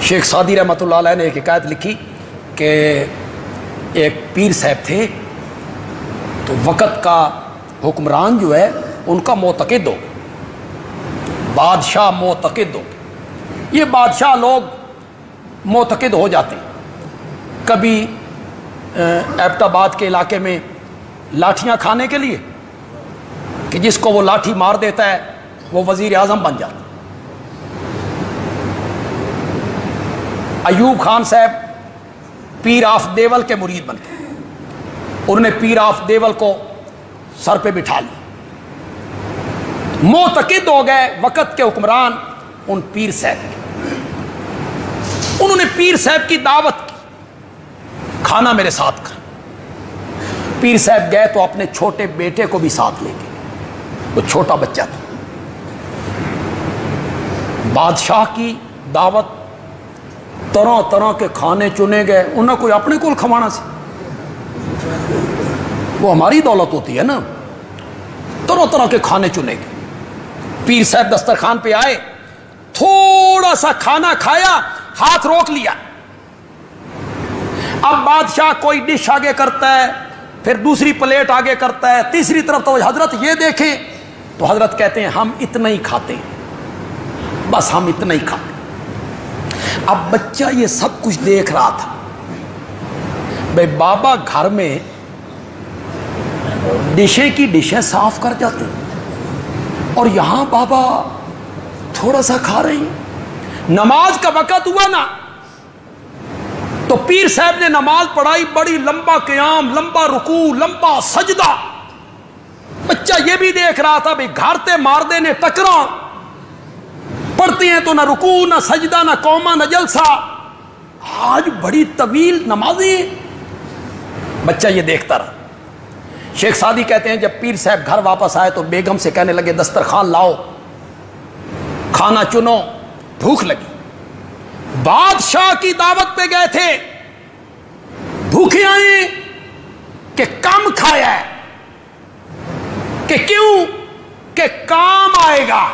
شیخ Saadi رحمۃ اللہ علیہ نے ایک حکایت لکھی کہ ایک پیر صاحب تھے، تو وقت کا حکمران جو ہے ان کا معتقد ہو، بادشاہ معتقد ہو، یہ بادشاہ لوگ معتقد ہو جاتے ہیں۔ کبھی ایبٹ آباد کے علاقے میں لاٹھیاں کھانے کے لیے کہ جس کو وہ لاٹھی مار دیتا ہے وہ وزیر اعظم بن جاتا۔ ایوب خان صاحب پیر آف دیول کے مرید بن گئے، انہوں نے پیر آف دیول کو سر پہ بٹھا لیا، معتقد ہو گئے وقت کے حکمران ان پیر صاحب کے۔ انہوں نے پیر صاحب کی دعوت کی، کھانا میرے ساتھ کھا۔ پیر صاحب گئے تو اپنے چھوٹے بیٹے کو بھی ساتھ لے گئے، وہ چھوٹا بچہ تھا۔ بادشاہ کی دعوت، طرح طرح کے کھانے چنے گئے، انہیں کوئی اپنے کول کھوانا سی، وہ ہماری دولت ہوتی ہے نا، طرح طرح کے کھانے چنے گئے۔ پیر صاحب دسترخوان پہ آئے، تھوڑا سا کھانا کھایا، ہاتھ روک لیا۔ اب بادشاہ کوئی ڈش آگے کرتا ہے، پھر دوسری پلیٹ آگے کرتا ہے، تیسری طرف تو حضرت یہ دیکھیں، تو حضرت کہتے ہیں ہم اتنا ہی کھاتے ہیں، بس ہم اتنا ہی کھاتے ہیں۔ اب بچہ یہ سب کچھ دیکھ رہا تھا، بھائی بابا گھر میں ڈشیں کی ڈشیں صاف کر جاتے اور یہاں بابا تھوڑا سا کھا رہے ہیں۔ نماز کا وقت ہوا نا تو پیر صاحب نے نماز پڑھائی، بڑی لمبا قیام، لمبا رکوع، لمبا سجدہ۔ بچہ یہ بھی دیکھ رہا تھا بھائی گھارتے ماردے نے ٹکرا، پڑھتے ہیں تو نہ رکوع نہ سجدہ نہ قومہ نہ جلسہ، آج بڑی طویل نمازیں۔ بچہ یہ دیکھتا رہا۔ شیخ سعدی کہتے ہیں جب پیر صاحب گھر واپس آئے تو بیگم سے کہنے لگے دسترخوان لاؤ، کھانا چنو، بھوک لگی۔ بادشاہ کی دعوت پہ گئے تھے، بھوکے آئے کہ کم کھایا ہے، کہ کیوں؟ کہ کام آئے گا۔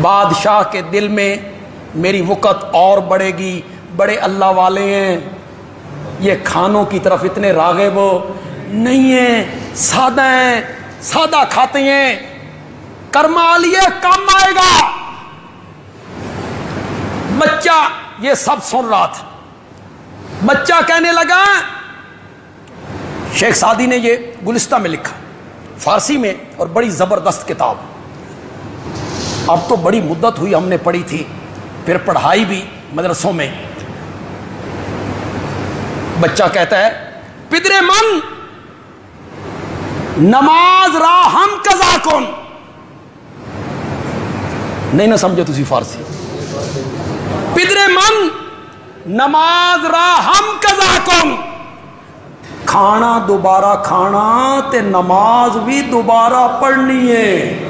بادشاہ کے دل میں میری وقت اور بڑھے گی، بڑے اللہ والے ہیں، یہ کھانوں کی طرف اتنے راغب نہیں ہیں، سادہ ہیں، سادہ کھاتے ہیں، کرما لیے کام آئے گا۔ بچہ یہ سب سن رہا تھا۔ بچہ کہنے لگا، شیخ سعدی نے یہ گلستہ میں لکھا فارسی میں، اور بڑی زبردست کتاب، اب تو بڑی مدت ہوئی ہم نے پڑھی تھی، پھر پڑھائی بھی مدرسوں میں۔ بچہ کہتا ہے پدر من نماز را ہم قضا کن، نہیں نہ سمجھے تسی فارسی، پدر من نماز را ہم قضا کن، کھانا دوبارہ کھانا تے نماز بھی دوبارہ پڑھنی ہے۔